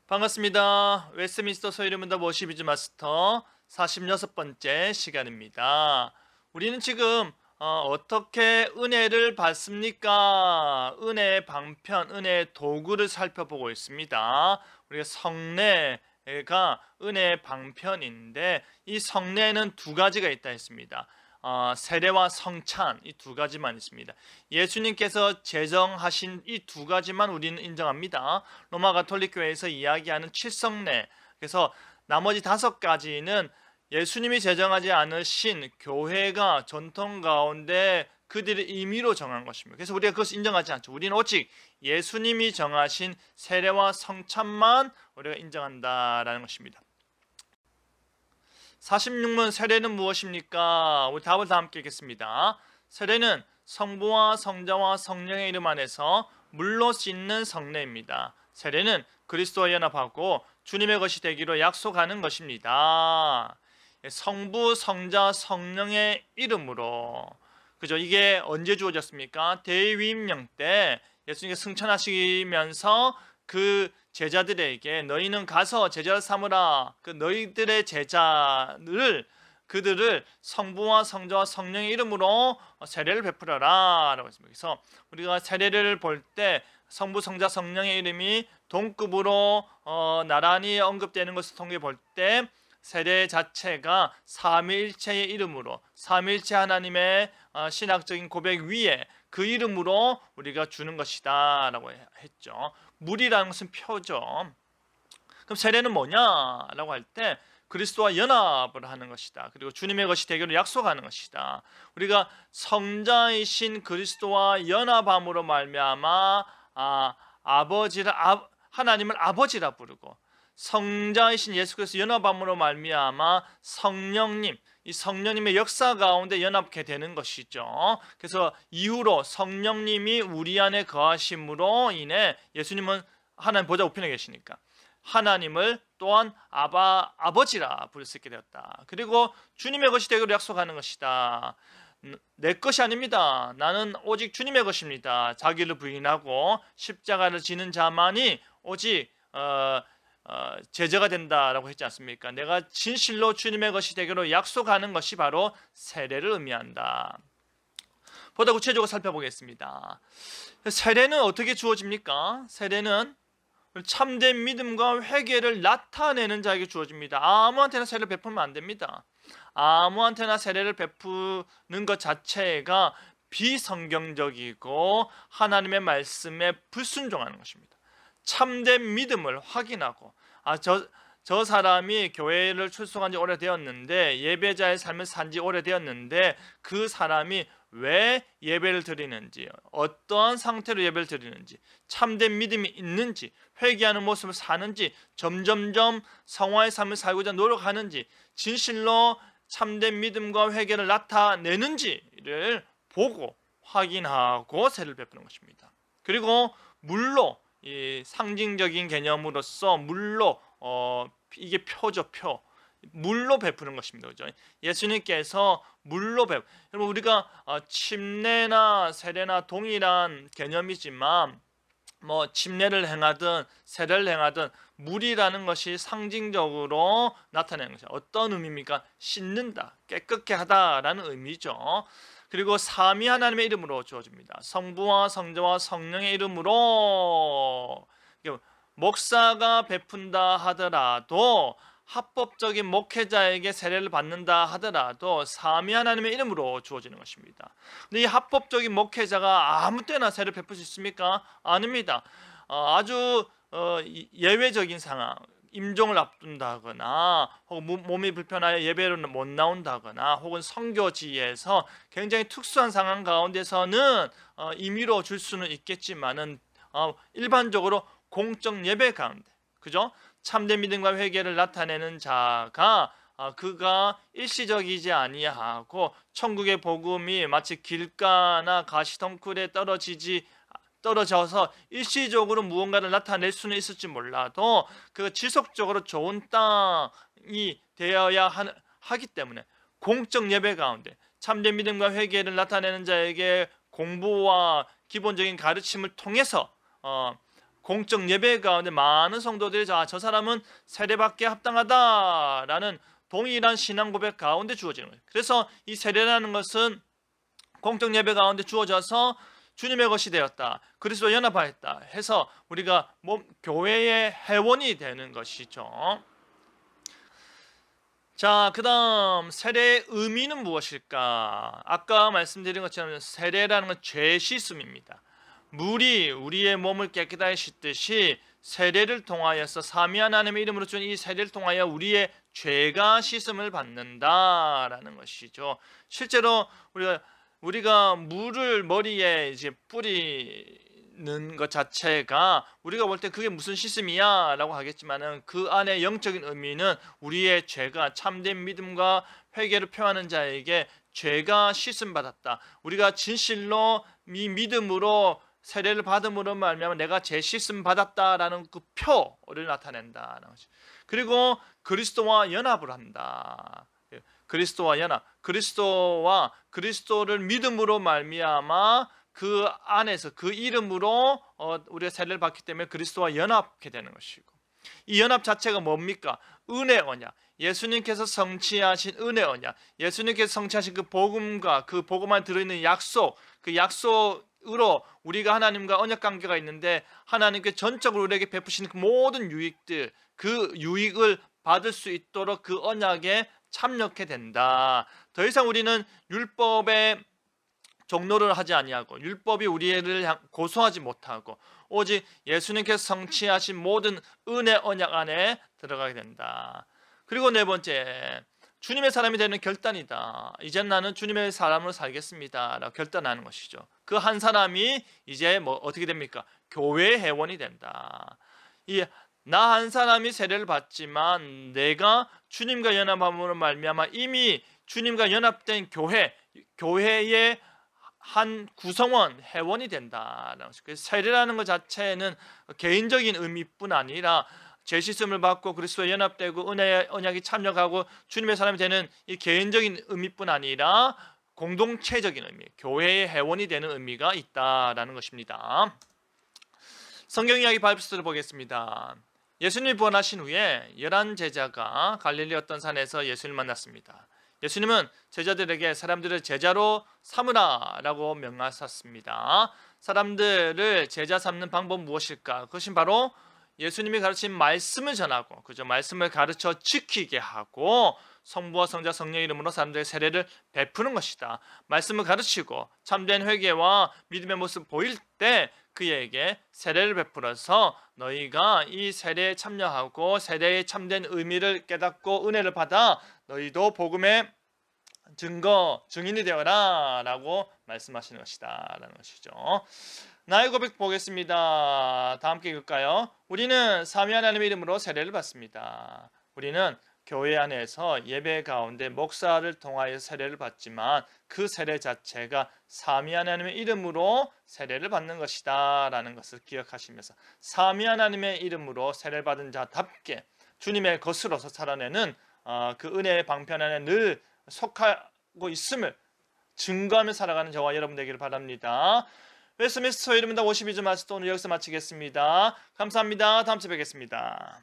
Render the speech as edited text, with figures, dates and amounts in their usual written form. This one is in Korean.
반갑습니다. 웨스트민스터 소이름문답 워시비즈 마스터 46번째 시간입니다. 우리는 지금 어떻게 은혜를 받습니까? 은혜의 방편, 은혜의 도구를 살펴보고 있습니다. 우리가 성례가 은혜의 방편인데 이 성례는 두 가지가 있다 했습니다. 세례와 성찬 이 두 가지만 있습니다. 예수님께서 제정하신 이 두 가지만 우리는 인정합니다. 로마 가톨릭 교회에서 이야기하는 칠성례, 그래서 나머지 다섯 가지는 예수님이 제정하지 않으신 교회가 전통 가운데 그들의 임의로 정한 것입니다. 그래서 우리가 그것을 인정하지 않죠. 우리는 오직 예수님이 정하신 세례와 성찬만 우리가 인정한다라는 것입니다. 46문 세례는 무엇입니까? 우리 답을 다 함께 읽겠습니다. 세례는 성부와 성자와 성령의 이름 안에서 물로 씻는 성례입니다. 세례는 그리스도와 연합하고 주님의 것이 되기로 약속하는 것입니다. 성부, 성자, 성령의 이름으로, 그죠? 이게 언제 주어졌습니까? 대위임령 때 예수님께서 승천하시면서 그 제자들에게 너희는 가서 제자를 삼으라. 그 너희들의 제자를 그들을 성부와 성자와 성령의 이름으로 세례를 베풀어라 라고 했습니다. 그래서 우리가 세례를 볼 때 성부, 성자, 성령의 이름이 동급으로 나란히 언급되는 것을 통해 볼 때 세례 자체가 삼위일체의 이름으로, 삼위일체 하나님의 신학적인 고백 위에 그 이름으로 우리가 주는 것이다 라고 했죠. 물이라는 것은 표죠. 그럼 세례는 뭐냐라고 할 때 그리스도와 연합을 하는 것이다. 그리고 주님의 것이 되기로 약속하는 것이다. 우리가 성자이신 그리스도와 연합함으로 말미암아 하나님을 아버지라 부르고, 성자이신 예수 그리스도 연합함으로 말미암아 성령님, 이 성령님의 역사 가운데 연합게 되는 것이죠. 그래서 이후로 성령님이 우리 안에 거하심으로 인해 예수님은 하나님 보좌 우편에 계시니까 하나님을 또한 아버지라 부를 수 있게 되었다. 그리고 주님의 것이 되기로 약속하는 것이다. 내 것이 아닙니다. 나는 오직 주님의 것입니다. 자기를 부인하고 십자가를 지는 자만이 오직 제자가 된다라고 했지 않습니까? 내가 진실로 주님의 것이 되기로 약속하는 것이 바로 세례를 의미한다. 보다 구체적으로 살펴보겠습니다. 세례는 어떻게 주어집니까? 세례는 참된 믿음과 회개를 나타내는 자에게 주어집니다. 아무한테나 세례를 베풀면 안 됩니다. 아무한테나 세례를 베푸는 것 자체가 비성경적이고 하나님의 말씀에 불순종하는 것입니다. 참된 믿음을 확인하고, 저 사람이 교회를 출석한 지 오래되었는데, 예배자의 삶을 산 지 오래되었는데 그 사람이 왜 예배를 드리는지, 어떠한 상태로 예배를 드리는지, 참된 믿음이 있는지, 회개하는 모습을 사는지, 점점점 성화의 삶을 살고자 노력하는지, 진실로 참된 믿음과 회개를 나타내는지를 보고 확인하고 세례를 베푸는 것입니다. 그리고 물로, 이 상징적인 개념으로서 물로, 이게 표죠, 표. 물로 베푸는 것입니다. 그죠? 예수님께서 물로 여러분, 우리가 침례나 세례나 동일한 개념이지만 침례를 행하든 세례를 행하든 물이라는 것이 상징적으로 나타내는 것이죠. 어떤 의미입니까? 씻는다, 깨끗게 하다라는 의미죠. 그리고 삼위 하나님의 이름으로 주어집니다. 성부와 성자와 성령의 이름으로. 목사가 베푼다 하더라도, 합법적인 목회자에게 세례를 받는다 하더라도 삼위 하나님의 이름으로 주어지는 것입니다. 근데 이 합법적인 목회자가 아무 때나 세례를 베풀 수 있습니까? 아닙니다. 아주 예외적인 상황, 임종을 앞둔다거나, 혹은 몸이 불편하여 예배를 못 나온다거나, 혹은 선교지에서 굉장히 특수한 상황 가운데서는 임의로 줄 수는 있겠지만은 일반적으로 공적 예배 가운데, 그죠? 참된 믿음과 회개를 나타내는 자가 그가 일시적이지 아니하고 천국의 복음이 마치 길가나 가시덩굴에 떨어져서 일시적으로 무언가를 나타낼 수는 있을지 몰라도 그 지속적으로 좋은 땅이 되어야 하기 때문에 공적 예배 가운데 참된 믿음과 회개를 나타내는 자에게 공부와 기본적인 가르침을 통해서 공적 예배 가운데 많은 성도들이 저 사람은 세례받기에 합당하다라는 동일한 신앙 고백 가운데 주어지는 거예요. 그래서 이 세례라는 것은 공적 예배 가운데 주어져서 주님의 것이 되었다, 그리스도 연합하였다 해서 우리가 교회의 회원이 되는 것이죠. 자, 그 다음 세례의 의미는 무엇일까? 아까 말씀드린 것처럼 세례라는 건 죄 씻음입니다. 물이 우리의 몸을 깨끗하게 씻듯이 세례를 통하여서 삼위 하나님의 이름으로 준 이 세례를 통하여 우리의 죄가 씻음을 받는다라는 것이죠. 실제로 우리가 물을 머리에 이제 뿌리는 것 자체가 우리가 볼 때 그게 무슨 씻음이야 라고 하겠지만은 그 안에 영적인 의미는 우리의 죄가 참된 믿음과 회개를 표하는 자에게 죄가 씻음 받았다, 우리가 진실로 이 믿음으로 세례를 받음으로 말미암아 내가 죄 씻음 받았다라는 그 표를 나타낸다는 것이. 그리고 그리스도와 연합을 한다. 그리스도와 연합, 그리스도를 믿음으로 말미암아 그 안에서 그 이름으로 우리가 세례를 받기 때문에 그리스도와 연합하게 되는 것이고, 이 연합 자체가 뭡니까? 은혜 언약, 예수님께서 성취하신 은혜 언약, 예수님께서 성취하신 그 복음과 그 복음 안에 들어있는 약속, 그 약속으로 우리가 하나님과 언약 관계가 있는데 하나님께 전적으로 우리에게 베푸시는 그 모든 유익들, 그 유익을 받을 수 있도록 그 언약에 참여하게 된다. 더 이상 우리는 율법의 종노를 하지 아니하고 율법이 우리를 고소하지 못하고 오직 예수님께서 성취하신 모든 은혜 언약 안에 들어가게 된다. 그리고 네 번째, 주님의 사람이 되는 결단이다. 이젠 나는 주님의 사람으로 살겠습니다 라고 결단하는 것이죠. 그 한 사람이 이제 어떻게 됩니까? 교회의 회원이 된다. 나 한 사람이 세례를 받지만 내가 주님과 연합함으로 말미암아 이미 주님과 연합된 교회의 한 구성원, 회원이 된다라는 것이죠. 그래서 세례라는 것 자체는 개인적인 의미뿐 아니라 죄 씻음을 받고 그리스도에 연합되고 은혜의 언약이 참여하고 주님의 사람이 되는 이 개인적인 의미뿐 아니라 공동체적인 의미, 교회의 회원이 되는 의미가 있다라는 것입니다. 성경 이야기 바이블 스토리 보겠습니다. 예수님이 부활하신 후에 11 제자가 갈릴리 어떤 산에서 예수님을 만났습니다. 예수님은 제자들에게 사람들을 제자로 삼으라 라고 명하셨습니다. 사람들을 제자 삼는 방법은 무엇일까? 그것은 바로 예수님이 가르친 말씀을 전하고 말씀을 가르쳐 지키게 하고 성부와 성자 성령 이름으로 사람들의 세례를 베푸는 것이다. 말씀을 가르치고 참된 회개와 믿음의 모습을 보일 때 그에게 세례를 베풀어서 너희가 이 세례에 참여하고 세례의 참된 의미를 깨닫고 은혜를 받아 너희도 복음의 증인이 되어라 라고 말씀하시는 것이다 라는 것이죠. 나의 고백 보겠습니다. 다 함께 읽을까요? 우리는 삼위 하나님의 이름으로 세례를 받습니다. 우리는 교회 안에서 예배 가운데 목사를 통하여 세례를 받지만 그 세례 자체가 삼위 하나님의 이름으로 세례를 받는 것이다 라는 것을 기억하시면서 삼위 하나님의 이름으로 세례를 받은 자답게 주님의 것으로서 살아내는 그 은혜의 방편 안에 늘 속하고 있음을 증거하며 살아가는 저와 여러분 되기를 바랍니다. 웨스트민스터 이름은 다 52점 마스터 오늘 여기서 마치겠습니다. 감사합니다. 다음 주에 뵙겠습니다.